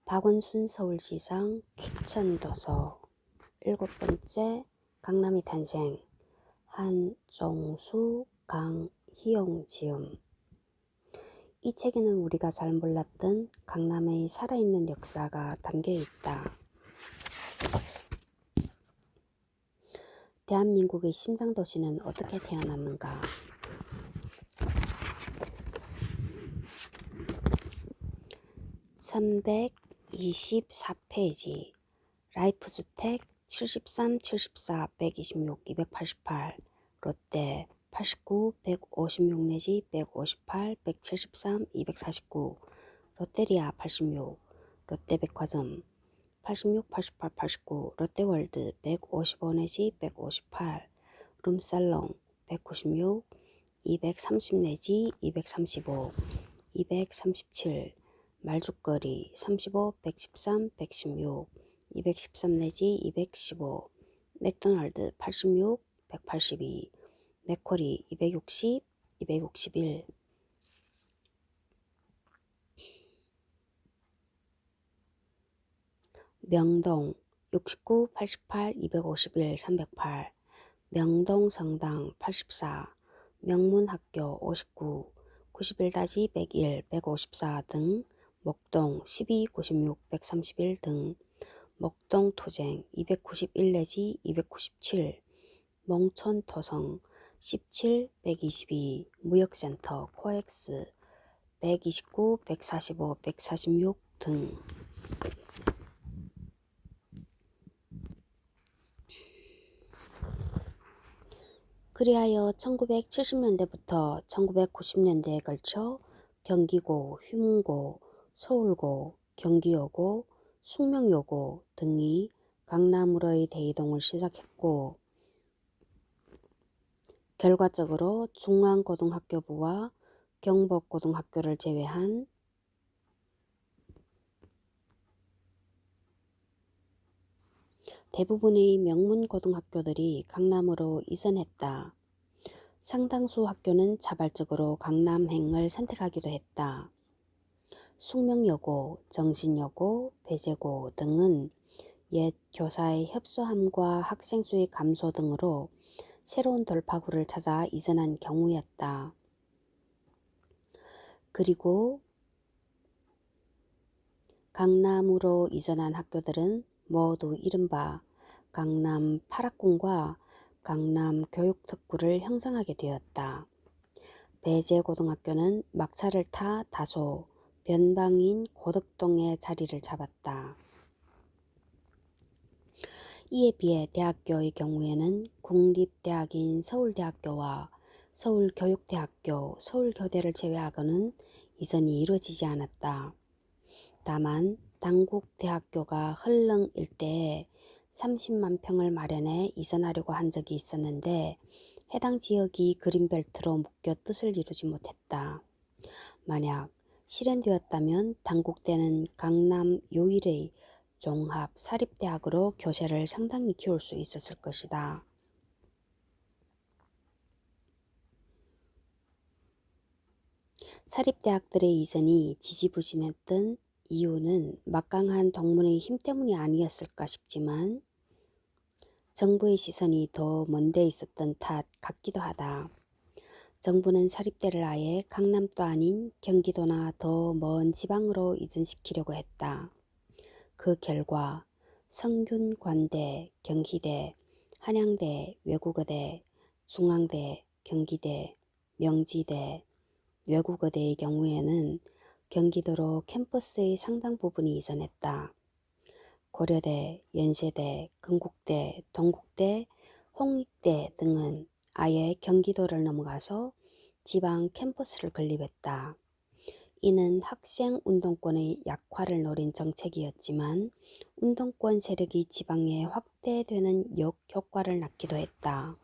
박원순 서울시장 추천도서 7번째 강남의 탄생 한종수 강희용 지음. 이 책에는 우리가 잘 몰랐던 강남의 살아있는 역사가 담겨있다. 대한민국의 심장도시는 어떻게 태어났는가? (324페이지) 라이프주택 73, 74, 126, 288 롯데 89, 156 내지 158, 173, 249 롯데리아 86 롯데백화점 86, 88, 89 롯데월드 155 내지 158 룸살롱 196, 230 내지 235 237 말죽거리 35, 113, 116 213 내지 215 맥도날드 86, 182 맥쿼리 260, 261 명동 69, 88, 251, 308 명동성당 84 명문학교 59, 91-101, 154 등 목동 12, 96, 131 등 목동토쟁 291 내지 297 몽촌토성 17, 122 무역센터 코엑스 129, 145, 146 등. 그리하여 1970년대부터 1990년대에 걸쳐 경기고, 휘문고, 서울고, 경기여고, 숙명여고 등이 강남으로의 대이동을 시작했고 결과적으로 중앙고등학교부와 경복고등학교를 제외한 대부분의 명문고등학교들이 강남으로 이전했다. 상당수 학교는 자발적으로 강남행을 선택하기도 했다. 숙명여고, 정신여고, 배재고 등은 옛 교사의 협소함과 학생 수의 감소 등으로 새로운 돌파구를 찾아 이전한 경우였다. 그리고 강남으로 이전한 학교들은 모두 이른바 강남 8학군과 강남 교육특구를 형성하게 되었다. 배재고등학교는 막차를 타 다소 변방인 고덕동에 자리를 잡았다. 이에 비해 대학교의 경우에는 국립대학인 서울대학교와 서울교육대학교, 서울교대를 제외하고는 이전이 이루어지지 않았다. 다만 당국대학교가 흘릉 일대에 30만 평을 마련해 이전하려고 한 적이 있었는데 해당 지역이 그린벨트로 묶여 뜻을 이루지 못했다. 만약 실현되었다면 당국대는 강남 요일의 종합 사립대학으로 교세를 상당히 키울 수 있었을 것이다. 사립대학들의 이전이 지지부진했던 이유는 막강한 동문의 힘 때문이 아니었을까 싶지만 정부의 시선이 더 먼데 있었던 탓 같기도 하다. 정부는 사립대를 아예 강남도 아닌 경기도나 더 먼 지방으로 이전시키려고 했다. 그 결과 성균관대, 경희대, 한양대, 외국어대, 중앙대, 경기대, 명지대, 외국어대의 경우에는 경기도로 캠퍼스의 상당 부분이 이전했다. 고려대, 연세대, 건국대, 동국대, 홍익대 등은 아예 경기도를 넘어가서 지방 캠퍼스를 건립했다. 이는 학생 운동권의 약화를 노린 정책이었지만 운동권 세력이 지방에 확대되는 역효과를 낳기도 했다.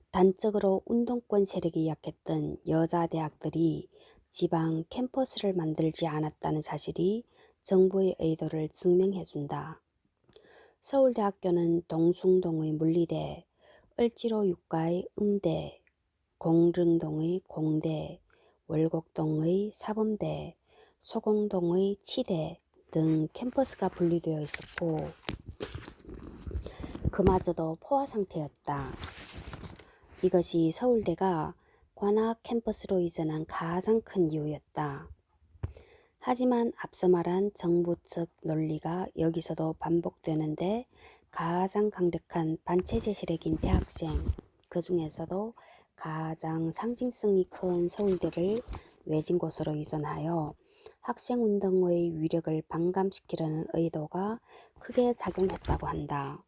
단적으로 운동권 세력이 약했던 여자 대학들이 지방 캠퍼스를 만들지 않았다는 사실이 정부의 의도를 증명해준다. 서울대학교는 동숭동의 물리대, 을지로 육가의 음대, 공릉동의 공대, 월곡동의 사범대, 소공동의 치대 등 캠퍼스가 분리되어 있었고 그마저도 포화 상태였다. 이것이 서울대가 관악 캠퍼스로 이전한 가장 큰 이유였다. 하지만 앞서 말한 정부 측 논리가 여기서도 반복되는데 가장 강력한 반체제 세력인 대학생, 그 중에서도 가장 상징성이 큰 서울대를 외진 곳으로 이전하여 학생운동의 위력을 반감시키려는 의도가 크게 작용했다고 한다.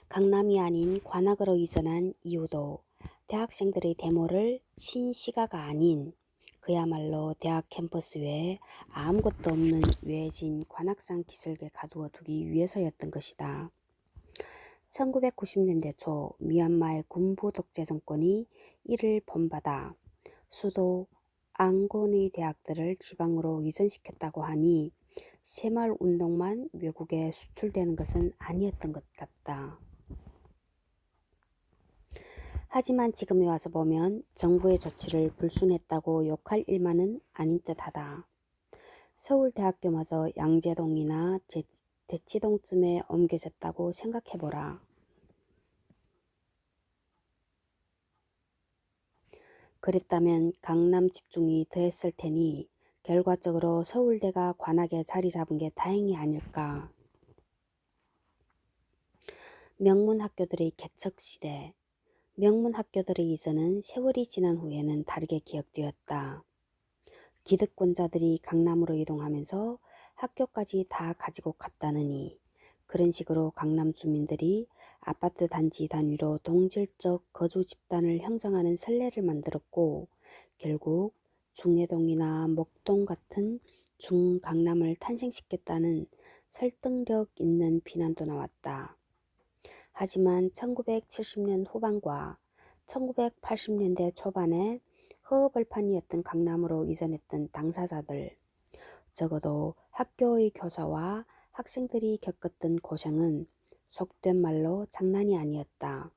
강남이 아닌 관악으로 이전한 이유도 대학생들의 데모를 신시가가 아닌 그야말로 대학 캠퍼스 외에 아무것도 없는 외진 관악산 기슭에 가두어 두기 위해서였던 것이다. 1990년대 초 미얀마의 군부 독재 정권이 이를 본받아 수도 앙곤의 대학들을 지방으로 이전시켰다고 하니 새마을 운동만 외국에 수출되는 것은 아니었던 것 같다. 하지만 지금에 와서 보면 정부의 조치를 불순했다고 욕할 일만은 아닌 듯하다. 서울대학교마저 양재동이나 대치동쯤에 옮겨졌다고 생각해보라. 그랬다면 강남 집중이 더했을 테니 결과적으로 서울대가 관악에 자리 잡은 게 다행이 아닐까. 명문학교들의 개척시대. 명문학교들의 이전은 세월이 지난 후에는 다르게 기억되었다. 기득권자들이 강남으로 이동하면서 학교까지 다 가지고 갔다느니 그런 식으로 강남 주민들이 아파트 단지 단위로 동질적 거주 집단을 형성하는 선례를 만들었고 결국 중해동이나 목동 같은 중강남을 탄생시켰다는 설득력 있는 비난도 나왔다. 하지만 1970년 후반과 1980년대 초반에 허허벌판이었던 강남으로 이전했던 당사자들, 적어도 학교의 교사와 학생들이 겪었던 고생은 속된 말로 장난이 아니었다.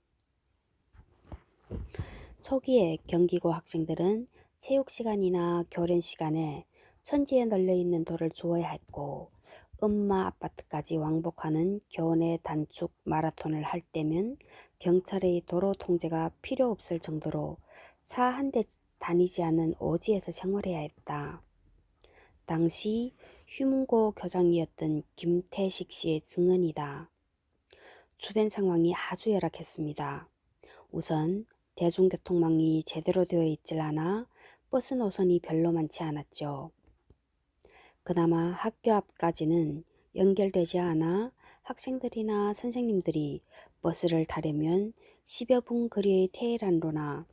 초기에 경기고 학생들은 체육 시간이나 교련 시간에 천지에 널려있는 돌을 주워야 했고 음마 아파트까지 왕복하는 교내 단축 마라톤을 할 때면 경찰의 도로 통제가 필요 없을 정도로 차 한 대 다니지 않는 오지에서 생활해야 했다. 당시 휴문고 교장이었던 김태식 씨의 증언이다. 주변 상황이 아주 열악했습니다. 우선 대중교통망이 제대로 되어 있질 않아 버스 노선이 별로 많지 않았죠. 그나마 학교 앞까지는 연결되지 않아 학생들이나 선생님들이 버스를 타려면 10여 분 거리의 테헤란로나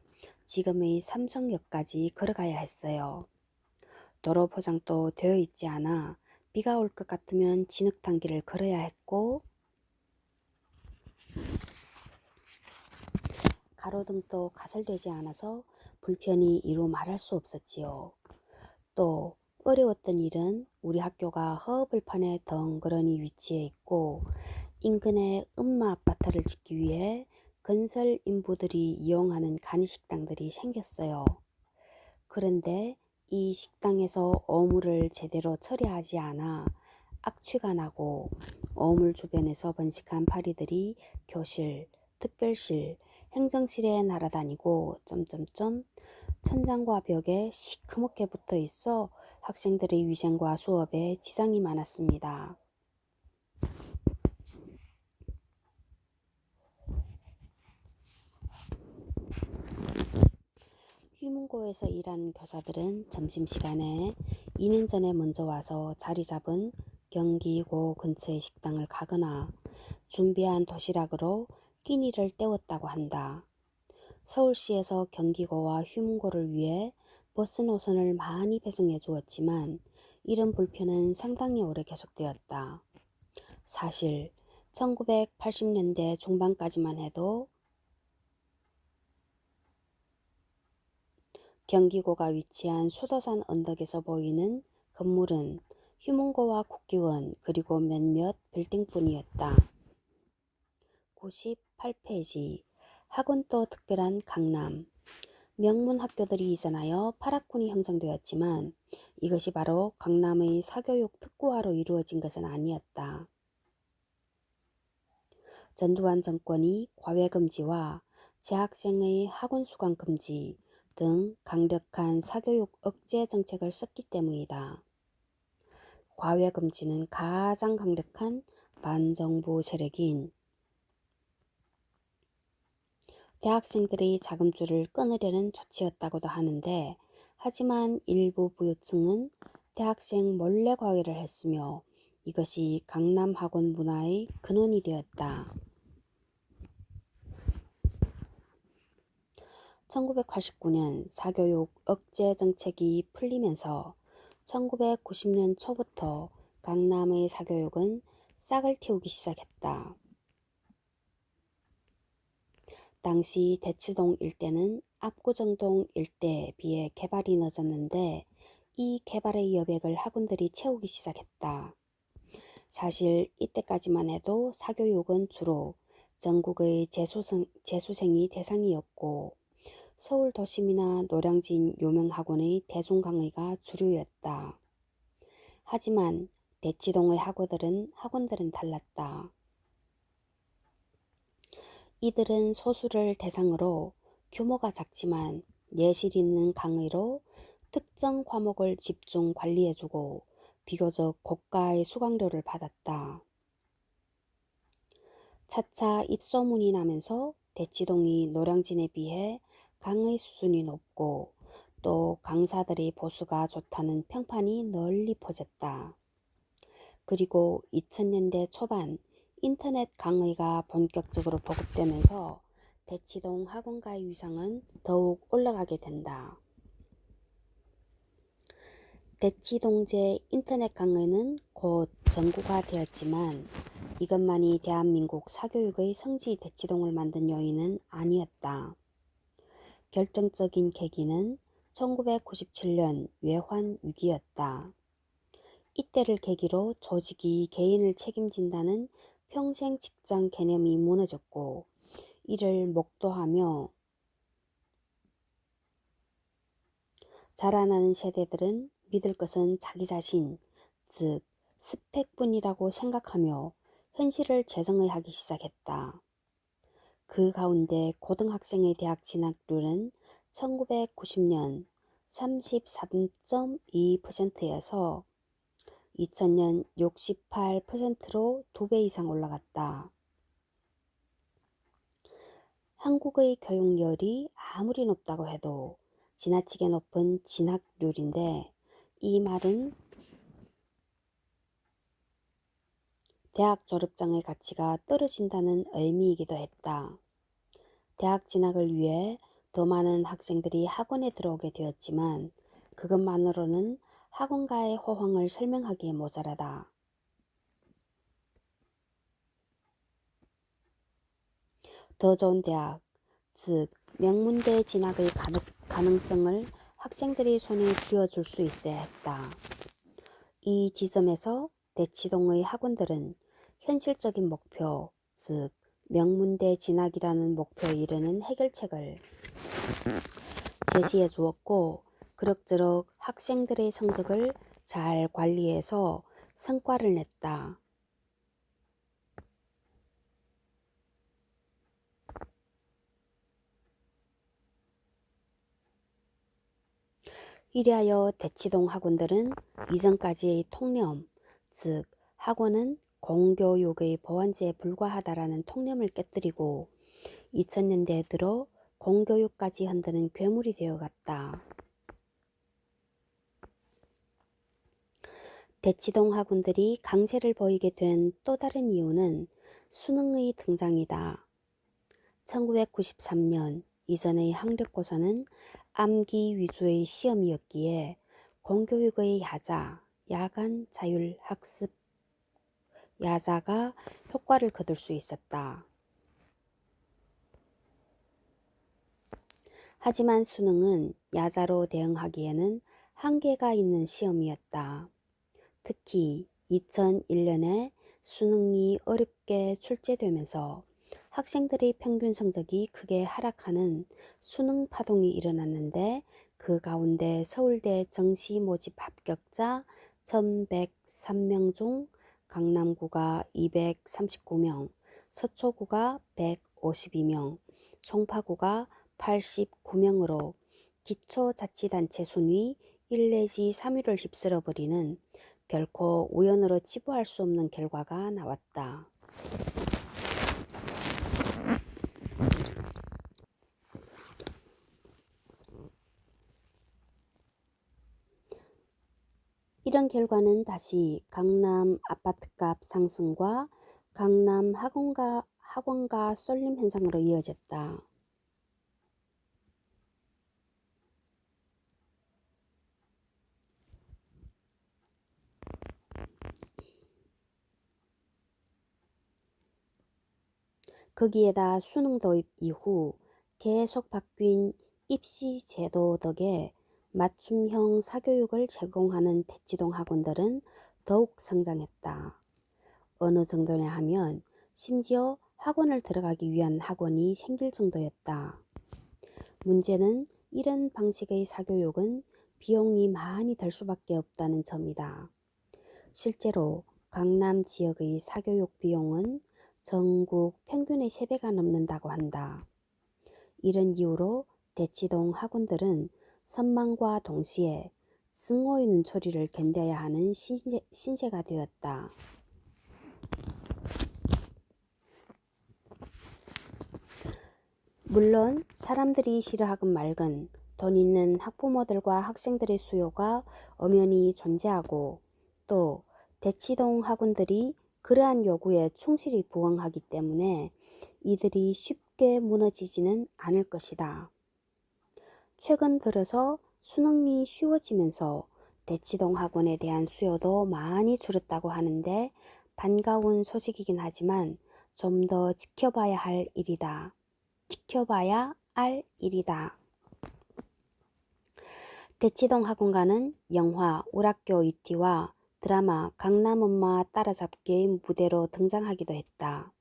지금의 삼성역까지 걸어가야 했어요. 도로 포장도 되어 있지 않아 비가 올 것 같으면 진흙탕길을 걸어야 했고 가로등도 가설되지 않아서 불편이 이루 말할 수 없었지요. 또 어려웠던 일은 우리 학교가 허허벌판에 덩그러니 위치해 있고 인근에 음마 아파트를 짓기 위해 건설 인부들이 이용하는 간이식당들이 생겼어요. 그런데 이 식당에서 어물을 제대로 처리하지 않아 악취가 나고 어물 주변에서 번식한 파리들이 교실, 특별실, 행정실에 날아다니고 천장과 벽에 시커멓게 붙어 있어 학생들의 위생과 수업에 지장이 많았습니다. 휴문고에서 일하는 교사들은 점심시간에 2년 전에 먼저 와서 자리 잡은 경기고 근처의 식당을 가거나 준비한 도시락으로 끼니를 때웠다고 한다. 서울시에서 경기고와 휴문고를 위해 버스 노선을 많이 배정해 주었지만 이런 불편은 상당히 오래 계속되었다. 사실 1980년대 중반까지만 해도 경기고가 위치한 수도산 언덕에서 보이는 건물은 휴문고와 국기원 그리고 몇몇 빌딩뿐이었다. 98페이지 학원도 특별한 강남. 명문 학교들이 이전하여 파라군이 형성되었지만 이것이 바로 강남의 사교육 특구화로 이루어진 것은 아니었다. 전두환 정권이 과외금지와 재학생의 학원 수강 금지 등 강력한 사교육 억제 정책을 썼기 때문이다. 과외금지는 가장 강력한 반정부 세력인 대학생들의 자금줄을 끊으려는 조치였다고도 하는데, 하지만 일부 부유층은 대학생 몰래 과외를 했으며 이것이 강남 학원 문화의 근원이 되었다. 1989년 사교육 억제 정책이 풀리면서 1990년 초부터 강남의 사교육은 싹을 틔우기 시작했다. 당시 대치동 일대는 압구정동 일대에 비해 개발이 늦었는데 이 개발의 여백을 학원들이 채우기 시작했다. 사실 이때까지만 해도 사교육은 주로 전국의 재수생이 대상이었고 서울 도심이나 노량진 유명 학원의 대중강의가 주류였다. 하지만 대치동의 학원들은 달랐다. 이들은 소수를 대상으로 규모가 작지만 예실 있는 강의로 특정 과목을 집중 관리해주고 비교적 고가의 수강료를 받았다. 차차 입소문이 나면서 대치동이 노량진에 비해 강의 수준이 높고 또 강사들의 보수가 좋다는 평판이 널리 퍼졌다. 그리고 2000년대 초반 인터넷 강의가 본격적으로 보급되면서 대치동 학원가의 위상은 더욱 올라가게 된다. 대치동제 인터넷 강의는 곧 전국화되었지만 이것만이 대한민국 사교육의 성지 대치동을 만든 요인은 아니었다. 결정적인 계기는 1997년 외환 위기였다. 이때를 계기로 조직이 개인을 책임진다는 평생 직장 개념이 무너졌고 이를 목도하며 자라나는 세대들은 믿을 것은 자기 자신, 즉 스펙뿐이라고 생각하며 현실을 재정의하기 시작했다. 그 가운데 고등학생의 대학 진학률은 1990년 33.2%여서 2000년 68%로 2배 이상 올라갔다. 한국의 교육열이 아무리 높다고 해도 지나치게 높은 진학률인데 이 말은 대학 졸업장의 가치가 떨어진다는 의미이기도 했다. 대학 진학을 위해 더 많은 학생들이 학원에 들어오게 되었지만 그것만으로는 학원가의 호황을 설명하기에 모자라다. 더 좋은 대학, 즉 명문대 진학의 가능성을 학생들이 손에 쥐어줄 수 있어야 했다. 이 지점에서 대치동의 학원들은 현실적인 목표, 즉 명문대 진학이라는 목표에 이르는 해결책을 제시해 주었고 그럭저럭 학생들의 성적을 잘 관리해서 성과를 냈다. 이리하여 대치동 학원들은 이전까지의 통념, 즉 학원은 공교육의 보완제에 불과하다라는 통념을 깨뜨리고 2000년대에 들어 공교육까지 흔드는 괴물이 되어갔다. 대치동 학원들이 강세를 보이게 된 또 다른 이유는 수능의 등장이다. 1993년 이전의 학력고사는 암기 위주의 시험이었기에 공교육의 야간 자율 학습 야자가 효과를 거둘 수 있었다. 하지만 수능은 야자로 대응하기에는 한계가 있는 시험이었다. 특히 2001년에 수능이 어렵게 출제되면서 학생들의 평균 성적이 크게 하락하는 수능 파동이 일어났는데 그 가운데 서울대 정시 모집 합격자 1103명 중 강남구가 239명, 서초구가 152명, 송파구가 89명으로 기초자치단체 순위 1 내지 3위를 휩쓸어버리는 결코 우연으로 치부할 수 없는 결과가 나왔다. 이런 결과는 다시 강남 아파트값 상승과 강남 학원가 쏠림 현상으로 이어졌다. 거기에다 수능 도입 이후 계속 바뀐 입시 제도 덕에 맞춤형 사교육을 제공하는 대치동 학원들은 더욱 성장했다. 어느 정도냐 하면 심지어 학원을 들어가기 위한 학원이 생길 정도였다. 문제는 이런 방식의 사교육은 비용이 많이 들 수밖에 없다는 점이다. 실제로 강남 지역의 사교육 비용은 전국 평균의 3배가 넘는다고 한다. 이런 이유로 대치동 학원들은 선망과 동시에 승호의 눈초리를 견뎌야 하는 신세가 되었다. 물론 사람들이 싫어하건 말건 돈 있는 학부모들과 학생들의 수요가 엄연히 존재하고 또 대치동 학원들이 그러한 요구에 충실히 부응하기 때문에 이들이 쉽게 무너지지는 않을 것이다. 최근 들어서 수능이 쉬워지면서 대치동 학원에 대한 수요도 많이 줄었다고 하는데 반가운 소식이긴 하지만 좀 더 지켜봐야 할 일이다. 대치동 학원가는 영화 우락교 이티와 드라마 강남 엄마 따라잡기의 무대로 등장하기도 했다.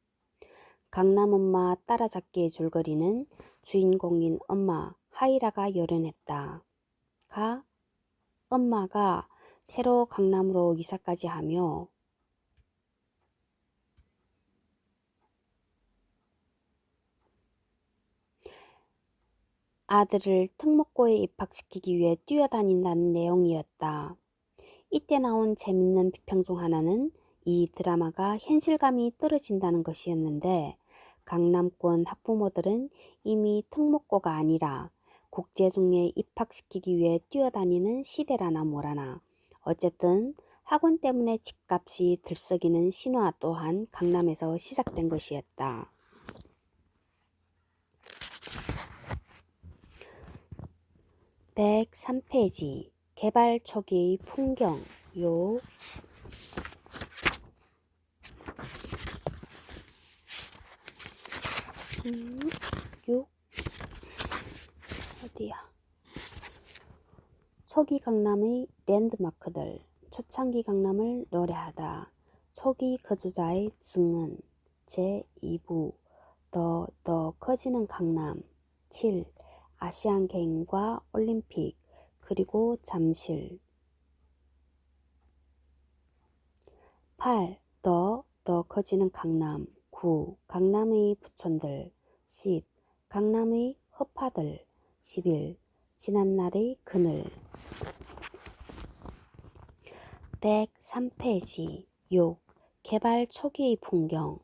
강남 엄마 따라잡기의 줄거리는 주인공인 엄마 하이라가 열연했다. 엄마가 새로 강남으로 이사까지 하며 아들을 특목고에 입학시키기 위해 뛰어다닌다는 내용이었다. 이때 나온 재밌는 비평 중 하나는 이 드라마가 현실감이 떨어진다는 것이었는데 강남권 학부모들은 이미 특목고가 아니라 국제중에 입학시키기 위해 뛰어다니는 시대라나 뭐라나 어쨌든 학원 때문에 집값이 들썩이는 신화 또한 강남에서 시작된 것이었다. 103페이지 개발 초기의 풍경 요 어디야? 초기 강남의 랜드마크들 초창기 강남을 노래하다 초기 거주자의 증언 제2부 더 커지는 강남 7. 아시안 게임과 올림픽 그리고 잠실 8. 더 커지는 강남 9. 강남의 부촌들 10. 강남의 허파들 11. 지난날의 그늘 103페이지 6. 개발 초기의 풍경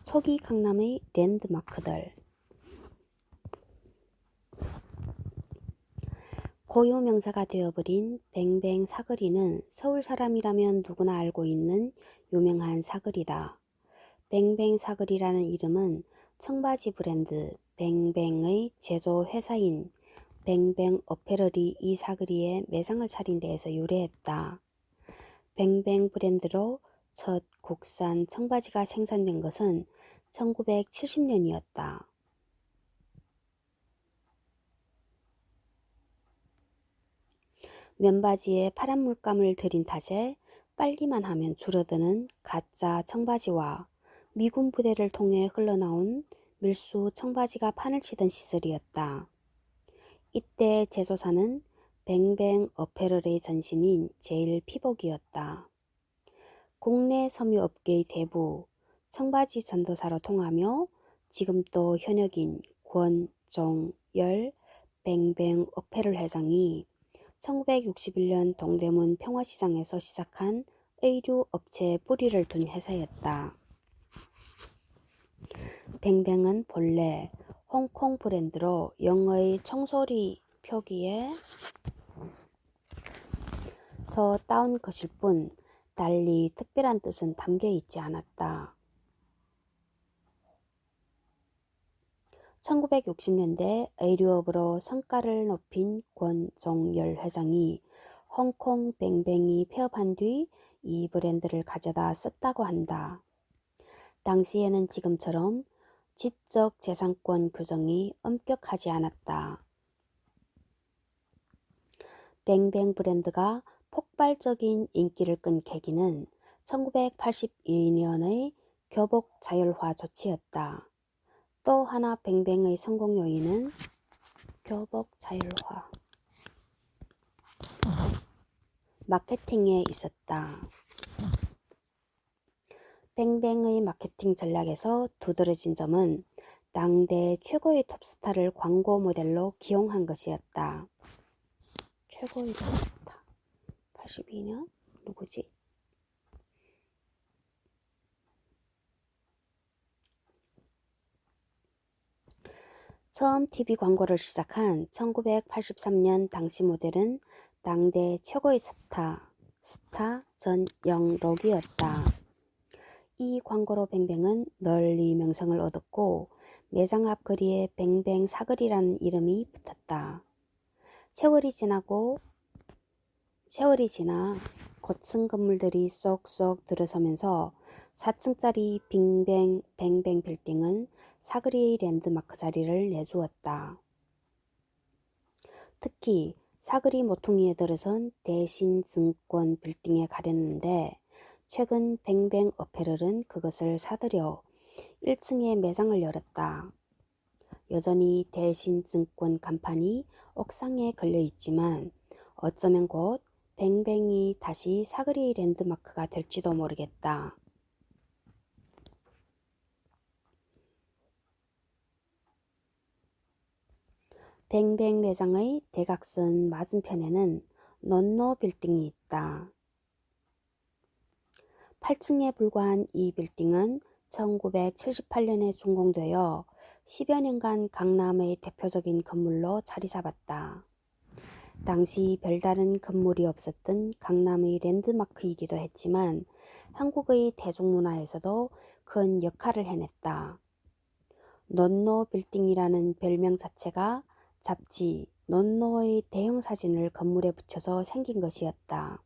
초기 강남의 랜드마크들 고유명사가 되어버린 뱅뱅 사거리는 서울 사람이라면 누구나 알고 있는 유명한 사거리다. 뱅뱅 사거리라는 이름은 청바지 브랜드 뱅뱅의 제조 회사인 뱅뱅 어페럴이 이 사거리에 매장을 차린 데에서 유래했다. 뱅뱅 브랜드로 첫 국산 청바지가 생산된 것은 1970년이었다. 면바지에 파란 물감을 들인 탓에 빨기만 하면 줄어드는 가짜 청바지와 미군 부대를 통해 흘러나온 밀수 청바지가 판을 치던 시절이었다. 이때 제조사는 뱅뱅 어페럴의 전신인 제일 피복이었다. 국내 섬유업계의 대부, 청바지 전도사로 통하며 지금도 현역인 권종열 뱅뱅 어페럴 회장이 1961년 동대문 평화시장에서 시작한 의류 업체에 뿌리를 둔 회사였다. 뱅뱅은 본래 홍콩 브랜드로 영어의 총소리 표기에서 따온 것일 뿐 달리 특별한 뜻은 담겨 있지 않았다. 1960년대 의류업으로 성과를 높인 권종열 회장이 홍콩 뱅뱅이 폐업한 뒤 이 브랜드를 가져다 썼다고 한다. 당시에는 지금처럼 지적 재산권 규정이 엄격하지 않았다. 뱅뱅 브랜드가 폭발적인 인기를 끈 계기는 1982년의 교복 자율화 조치였다. 또 하나 뱅뱅의 성공 요인은 교복 자율화 마케팅에 있었다. 뱅뱅의 마케팅 전략에서 두드러진 점은 당대 최고의 톱스타를 광고 모델로 기용한 것이었다. 최고의 톱스타 82년 누구지? 처음 TV 광고를 시작한 1983년 당시 모델은 당대 최고의 스타 전영록이었다. 이 광고로 뱅뱅은 널리 명성을 얻었고 매장 앞 거리에 뱅뱅 사거리라는 이름이 붙었다. 세월이 지나 고층 건물들이 쏙쏙 들어서면서 4층짜리 뱅뱅 빌딩은 사거리의 랜드마크 자리를 내주었다. 특히 사거리 모퉁이에 들어선 대신증권 빌딩에 가렸는데 최근 뱅뱅 어페럴은 그것을 사들여 1층에 매장을 열었다. 여전히 대신증권 간판이 옥상에 걸려 있지만 어쩌면 곧 뱅뱅이 다시 사거리 랜드마크가 될지도 모르겠다. 뱅뱅 매장의 대각선 맞은편에는 논노 빌딩이 있다. 8층에 불과한 이 빌딩은 1978년에 준공되어 10여 년간 강남의 대표적인 건물로 자리 잡았다. 당시 별다른 건물이 없었던 강남의 랜드마크이기도 했지만 한국의 대중문화에서도 큰 역할을 해냈다. 논노 빌딩이라는 별명 자체가 잡지 논노의 대형 사진을 건물에 붙여서 생긴 것이었다.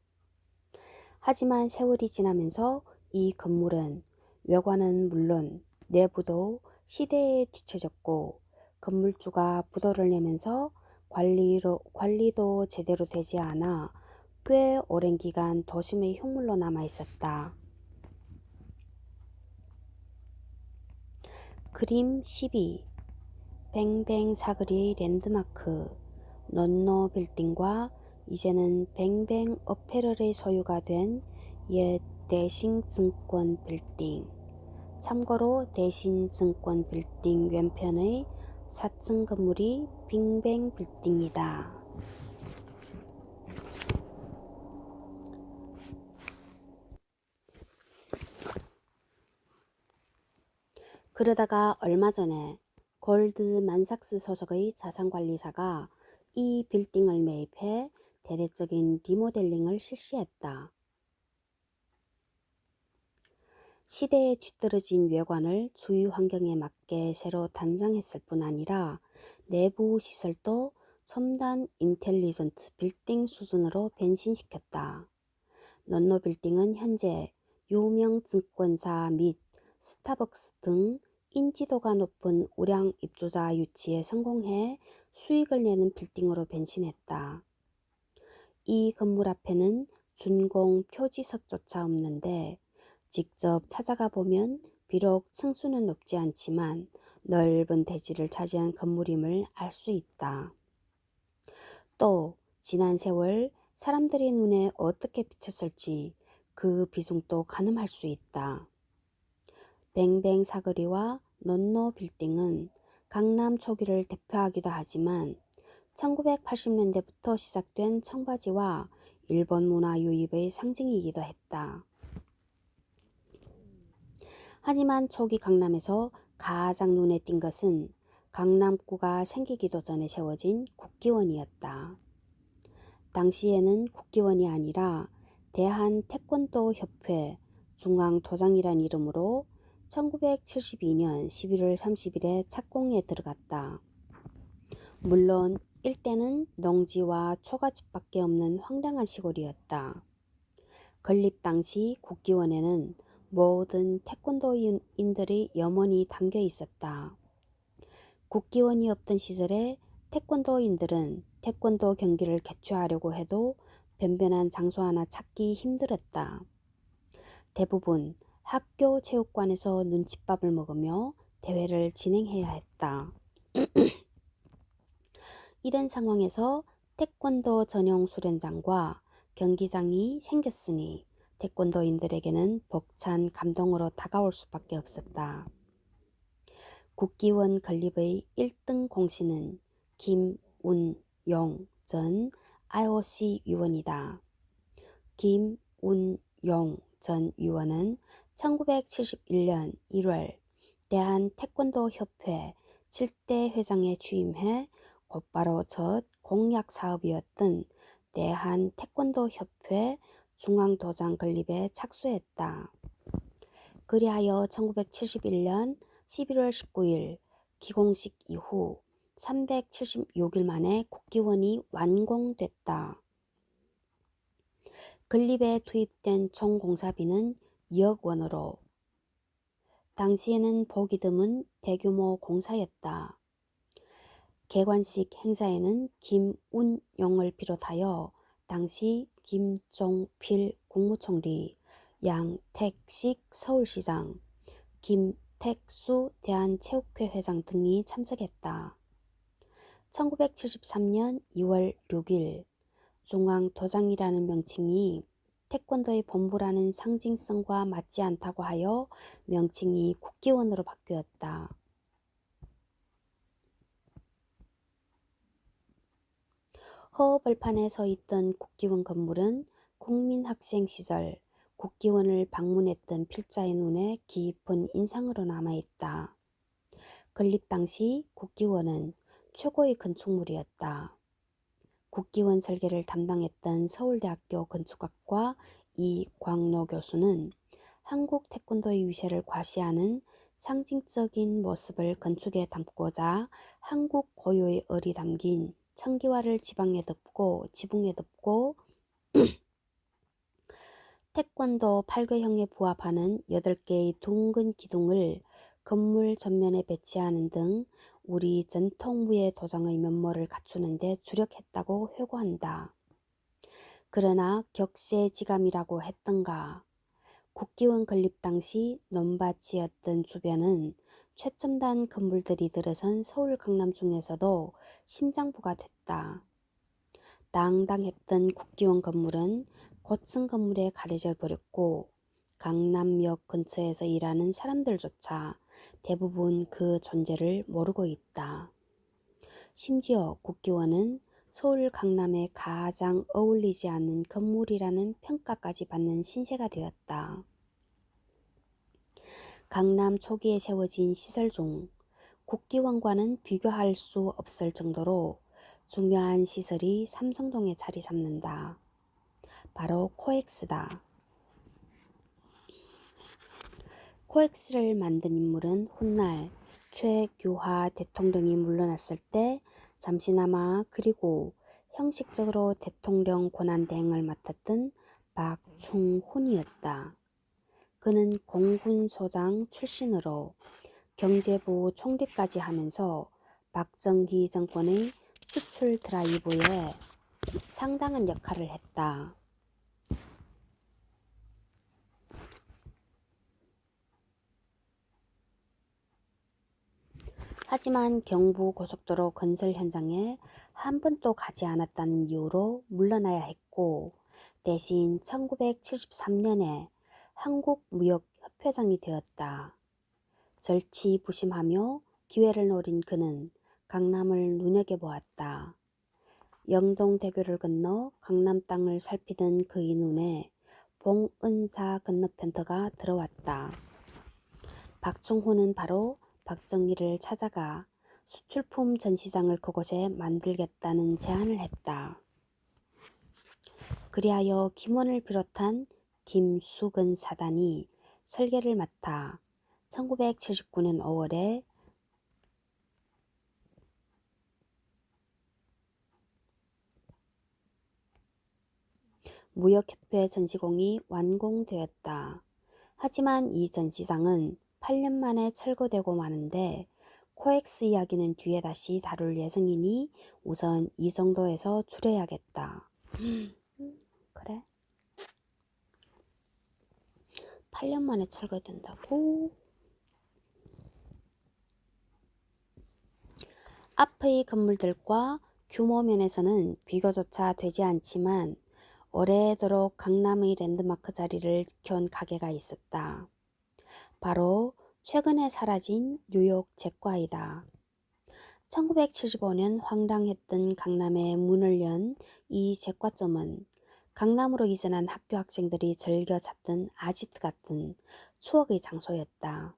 하지만 세월이 지나면서 이 건물은 외관은 물론 내부도 시대에 뒤처졌고 건물주가 부도를 내면서 관리도 제대로 되지 않아 꽤 오랜 기간 도심의 흉물로 남아 있었다. 그림 12. 뱅뱅 사거리의 랜드마크 논노 빌딩과 이제는 뱅뱅 어페럴의 소유가 된 옛 대신증권 빌딩. 참고로 대신증권 빌딩 왼편의 4층 건물이 뱅뱅 빌딩이다. 그러다가 얼마 전에 골드만삭스 소속의 자산관리사가 이 빌딩을 매입해 대대적인 리모델링을 실시했다. 시대에 뒤떨어진 외관을 주위 환경에 맞게 새로 단장했을 뿐 아니라 내부 시설도 첨단 인텔리전트 빌딩 수준으로 변신시켰다. 논노 빌딩은 현재 유명 증권사 및 스타벅스 등 인지도가 높은 우량 입주자 유치에 성공해 수익을 내는 빌딩으로 변신했다. 이 건물 앞에는 준공 표지석조차 없는데 직접 찾아가 보면 비록 층수는 높지 않지만 넓은 대지를 차지한 건물임을 알 수 있다. 또 지난 세월 사람들이 눈에 어떻게 비쳤을지 그 비중도 가늠할 수 있다. 뱅뱅 사거리와 논노 빌딩은 강남 초기를 대표하기도 하지만 1980년대부터 시작된 청바지와 일본 문화 유입의 상징이기도 했다. 하지만 초기 강남에서 가장 눈에 띈 것은 강남구가 생기기도 전에 세워진 국기원이었다. 당시에는 국기원이 아니라 대한태권도협회 중앙도장이란 이름으로 1972년 11월 30일에 착공에 들어갔다. 물론 일대는 농지와 초가집밖에 없는 황량한 시골이었다. 건립 당시 국기원에는 모든 태권도인들의 염원이 담겨 있었다. 국기원이 없던 시절에 태권도인들은 태권도 경기를 개최하려고 해도 변변한 장소 하나 찾기 힘들었다. 대부분 학교 체육관에서 눈칫밥을 먹으며 대회를 진행해야 했다. 이런 상황에서 태권도 전용 수련장과 경기장이 생겼으니 태권도인들에게는 벅찬 감동으로 다가올 수밖에 없었다. 국기원 건립의 1등 공신은 김운용 전 IOC 위원이다. 김운용 전 위원은 1971년 1월 대한태권도협회 7대 회장에 취임해 곧바로 첫 공약 사업이었던 대한태권도협회 중앙도장 건립에 착수했다. 그리하여 1971년 11월 19일 기공식 이후 376일 만에 국기원이 완공됐다. 건립에 투입된 총 공사비는 2억 원으로 당시에는 보기 드문 대규모 공사였다. 개관식 행사에는 김운용을 비롯하여 당시 김종필 국무총리, 양택식 서울시장, 김택수 대한체육회 회장 등이 참석했다. 1973년 2월 6일 중앙도장이라는 명칭이 태권도의 본부라는 상징성과 맞지 않다고 하여 명칭이 국기원으로 바뀌었다. 허허벌판에 서 있던 국기원 건물은 국민학생 시절 국기원을 방문했던 필자의 눈에 깊은 인상으로 남아있다. 건립 당시 국기원은 최고의 건축물이었다. 국기원 설계를 담당했던 서울대학교 건축학과 이광로 교수는 한국 태권도의 위세를 과시하는 상징적인 모습을 건축에 담고자 한국 고유의 얼이 담긴 청기화를 지붕에 덮고 태권도 8궤형에 부합하는 8개의 둥근 기둥을 건물 전면에 배치하는 등 우리 전통무예 도장의 면모를 갖추는 데 주력했다고 회고한다. 그러나 격세지감이라고 했던가. 국기원 건립 당시 논밭이었던 주변은 최첨단 건물들이 들어선 서울 강남 중에서도 심장부가 됐다. 당당했던 국기원 건물은 고층 건물에 가려져 버렸고 강남역 근처에서 일하는 사람들조차 대부분 그 존재를 모르고 있다. 심지어 국기원은 서울 강남에 가장 어울리지 않는 건물이라는 평가까지 받는 신세가 되었다. 강남 초기에 세워진 시설 중 국기원과는 비교할 수 없을 정도로 중요한 시설이 삼성동에 자리 잡는다. 바로 코엑스다. 코엑스를 만든 인물은 훗날 최규하 대통령이 물러났을 때 잠시나마 그리고 형식적으로 대통령 권한대행을 맡았던 박충훈이었다. 그는 공군소장 출신으로 경제부 총리까지 하면서 박정희 정권의 수출 드라이브에 상당한 역할을 했다. 하지만 경부 고속도로 건설 현장에 한 번도 가지 않았다는 이유로 물러나야 했고, 대신 1973년에 한국무역협회장이 되었다. 절치부심하며 기회를 노린 그는 강남을 눈여겨보았다. 영동대교를 건너 강남 땅을 살피던 그의 눈에 봉은사 건너편터가 들어왔다. 박충호는 바로 박정희를 찾아가 수출품 전시장을 그곳에 만들겠다는 제안을 했다. 그리하여 김원을 비롯한 김숙은 사단이 설계를 맡아 1979년 5월에 무역협회 전시공이 완공되었다. 하지만 이 전시장은 8년 만에 철거되고 마는데 코엑스 이야기는 뒤에 다시 다룰 예정이니 우선 이 정도에서 줄여야겠다. 그래? 8년 만에 철거된다고? 앞의 건물들과 규모 면에서는 비교조차 되지 않지만 오래도록 강남의 랜드마크 자리를 지켜온 가게가 있었다. 바로 최근에 사라진 뉴욕 제과이다. 1975년 황당했던 강남에 문을 연 이 제과점은 강남으로 이전한 학교 학생들이 즐겨 찾던 아지트 같은 추억의 장소였다.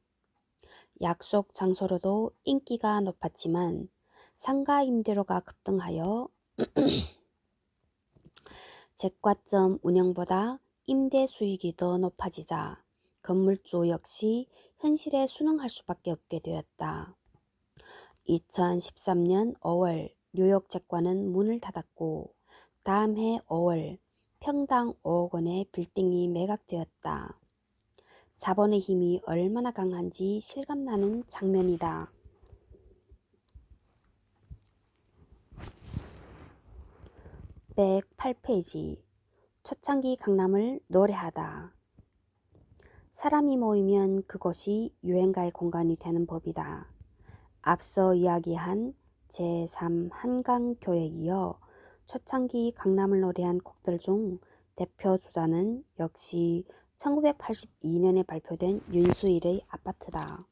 약속 장소로도 인기가 높았지만 상가 임대료가 급등하여 제과점 운영보다 임대 수익이 더 높아지자 건물주 역시 현실에 순응할 수밖에 없게 되었다. 2013년 5월 뉴욕 제과는 문을 닫았고 다음 해 5월 평당 5억 원의 빌딩이 매각되었다. 자본의 힘이 얼마나 강한지 실감나는 장면이다. 108페이지 초창기 강남을 노래하다. 사람이 모이면 그곳이 유행가의 공간이 되는 법이다. 앞서 이야기한 제3 한강교에 이어 초창기 강남을 노래한 곡들 중 대표 주자는 역시 1982년에 발표된 윤수일의 아파트다.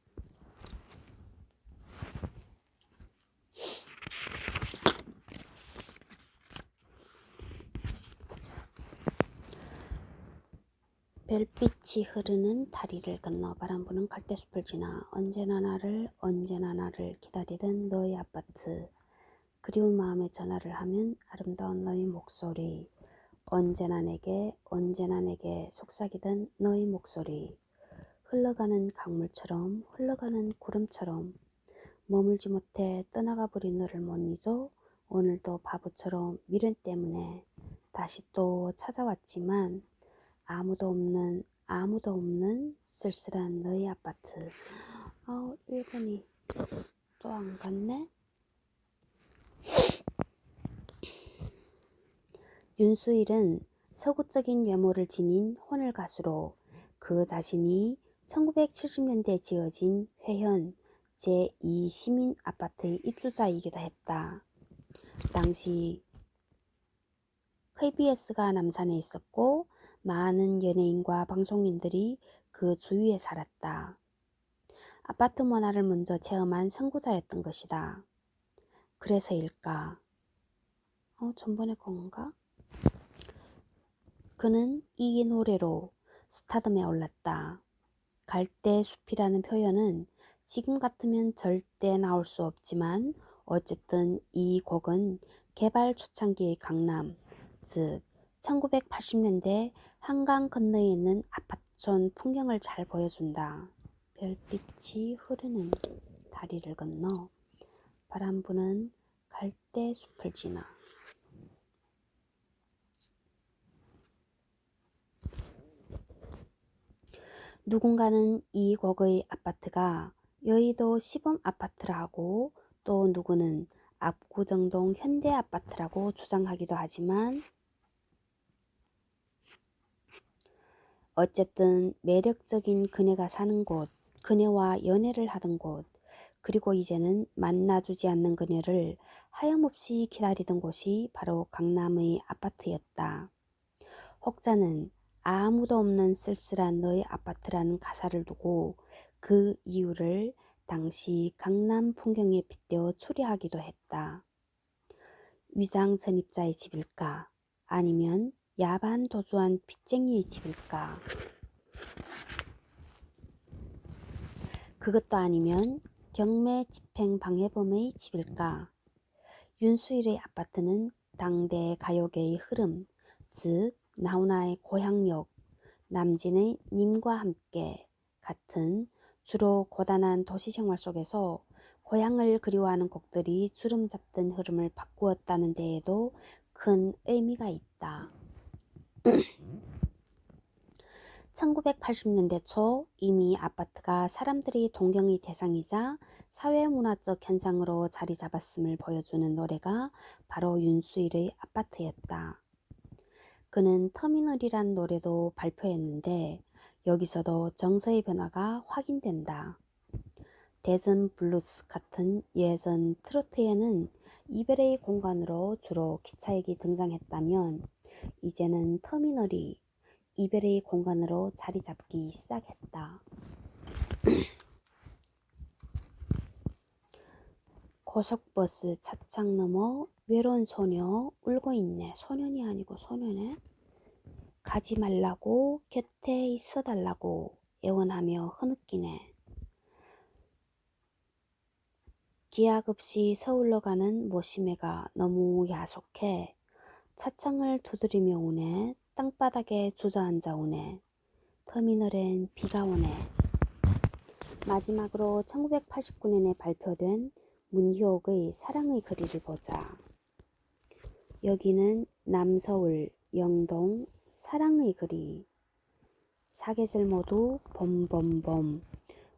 별빛이 흐르는 다리를 건너 바람 부는 갈대숲을 지나 언제나 나를 기다리던 너의 아파트. 그리운 마음에 전화를 하면 아름다운 너의 목소리. 언제나 내게 속삭이던 너의 목소리. 흘러가는 강물처럼 흘러가는 구름처럼 머물지 못해 떠나가 버린 너를 못 잊어 오늘도 바보처럼 미련 때문에 다시 또 찾아왔지만 아무도 없는 쓸쓸한 너의 아파트. 1분이 또 안 갔네. 윤수일은 서구적인 외모를 지닌 혼혈 가수로 그 자신이 1970년대 지어진 회현 제2 시민 아파트의 입주자이기도 했다. 당시 KBS가 남산에 있었고 많은 연예인과 방송인들이 그 주위에 살았다. 아파트 문화를 먼저 체험한 선구자였던 것이다. 그래서일까? 전번에 건가? 그는 이 노래로 스타덤에 올랐다. 갈대숲이라는 표현은 지금 같으면 절대 나올 수 없지만 어쨌든 이 곡은 개발 초창기의 강남, 즉 1980년대 한강 건너에 있는 아파트촌 풍경을 잘 보여준다. 별빛이 흐르는 다리를 건너 바람 부는 갈대숲을 지나 누군가는 이 곡의 아파트가 여의도 시범 아파트라 하고 또 누구는 압구정동 현대 아파트라고 주장하기도 하지만 어쨌든 매력적인 그네가 사는 곳, 그네와 연애를 하던 곳, 그리고 이제는 만나주지 않는 그녀를 하염없이 기다리던 곳이 바로 강남의 아파트였다. 혹자는 아무도 없는 쓸쓸한 너의 아파트라는 가사를 두고 그 이유를 당시 강남 풍경에 빗대어 추리하기도 했다. 위장 전입자의 집일까? 아니면 야반 도주한 빚쟁이의 집일까? 그것도 아니면 경매 집행 방해범의 집일까? 윤수일의 아파트는 당대 가요계의 흐름, 즉 나훈아의 고향역, 남진의 님과 함께 같은 주로 고단한 도시생활 속에서 고향을 그리워하는 곡들이 주름 잡던 흐름을 바꾸었다는 데에도 큰 의미가 있다. 1980년대 초 이미 아파트가 사람들이 동경의 대상이자 사회문화적 현상으로 자리 잡았음을 보여주는 노래가 바로 윤수일의 아파트였다. 그는 터미널이란 노래도 발표했는데 여기서도 정서의 변화가 확인된다. 대전 블루스 같은 예전 트로트에는 이별의 공간으로 주로 기차역이 등장했다면 이제는 터미널이 이별의 공간으로 자리 잡기 시작했다. 고속버스 차창 너머 외로운 소녀 울고 있네. 소년이 아니고 소녀네. 가지 말라고 곁에 있어달라고 애원하며 흐느끼네. 기약 없이 서울로 가는 모시매가 너무 야속해. 차창을 두드리며 오네. 땅바닥에 주저앉아 오네. 터미널엔 비가 오네. 마지막으로 1989년에 발표된 문희옥의 사랑의 거리를 보자. 여기는 남서울, 영동, 사랑의 거리. 사계절 모두 봄봄봄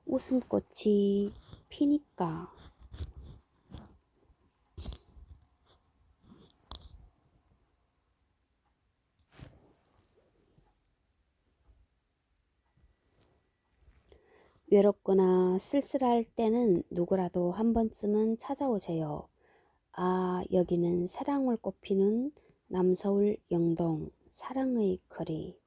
웃음꽃이 피니까. 외롭거나 쓸쓸할 때는 누구라도 한 번쯤은 찾아오세요. 아, 여기는 사랑을 꽃피는 남서울 영동 사랑의 거리.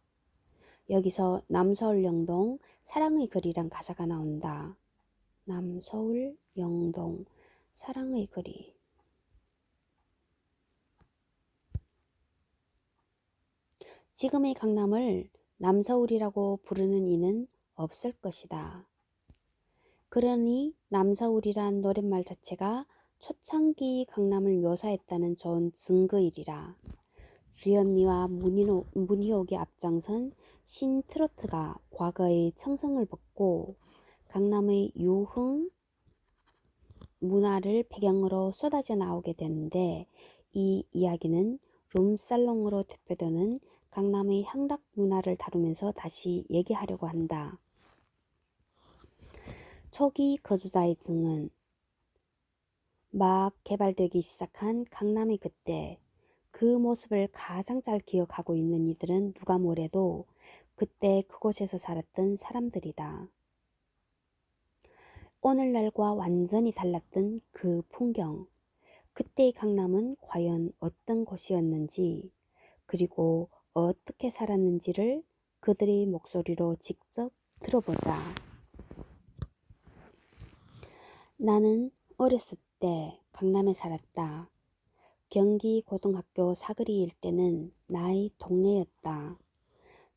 여기서 남서울 영동 사랑의 거리란 가사가 나온다. 남서울 영동 사랑의 거리. 지금의 강남을 남서울이라고 부르는 이는 없을 것이다. 그러니 남서울이란 노랫말 자체가 초창기 강남을 묘사했다는 좋은 증거이리라. 주현미와 문희옥이 앞장선 신트로트가 과거의 청성을 벗고 강남의 유흥 문화를 배경으로 쏟아져 나오게 되는데 이 이야기는 룸살롱으로 대표되는 강남의 향락 문화를 다루면서 다시 얘기하려고 한다. 초기 거주자의 증은 막 개발되기 시작한 강남의 그때 그 모습을 가장 잘 기억하고 있는 이들은 누가 뭐래도 그때 그곳에서 살았던 사람들이다. 오늘날과 완전히 달랐던 그 풍경, 그때의 강남은 과연 어떤 곳이었는지 그리고 어떻게 살았는지를 그들의 목소리로 직접 들어보자. 나는 어렸을 때 강남에 살았다. 경기 고등학교 사거리 일대는 나의 동네였다.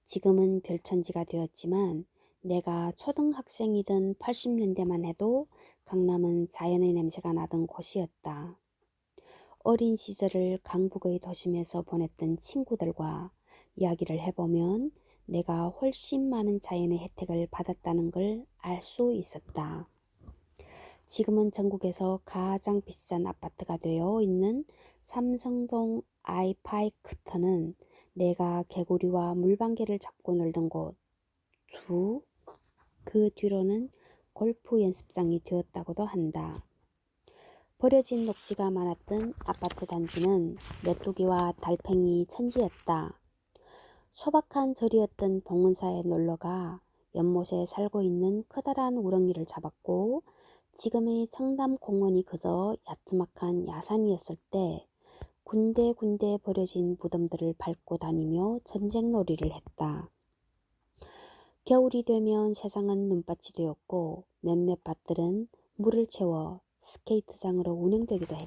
지금은 별천지가 되었지만 내가 초등학생이던 80년대만 해도 강남은 자연의 냄새가 나던 곳이었다. 어린 시절을 강북의 도심에서 보냈던 친구들과 이야기를 해보면 내가 훨씬 많은 자연의 혜택을 받았다는 걸 알 수 있었다. 지금은 전국에서 가장 비싼 아파트가 되어 있는 삼성동 아이파이크터는 내가 개구리와 물방개를 잡고 놀던 곳, 그 뒤로는 골프 연습장이 되었다고도 한다. 버려진 녹지가 많았던 아파트 단지는 메뚜기와 달팽이 천지였다. 소박한 절이었던 봉은사에 놀러가 연못에 살고 있는 커다란 우렁이를 잡았고 지금의 청담공원이 그저 야트막한 야산이었을 때 군데군데 버려진 무덤들을 밟고 다니며 전쟁놀이를 했다. 겨울이 되면 세상은 눈밭이 되었고 몇몇 밭들은 물을 채워 스케이트장으로 운영되기도 했다.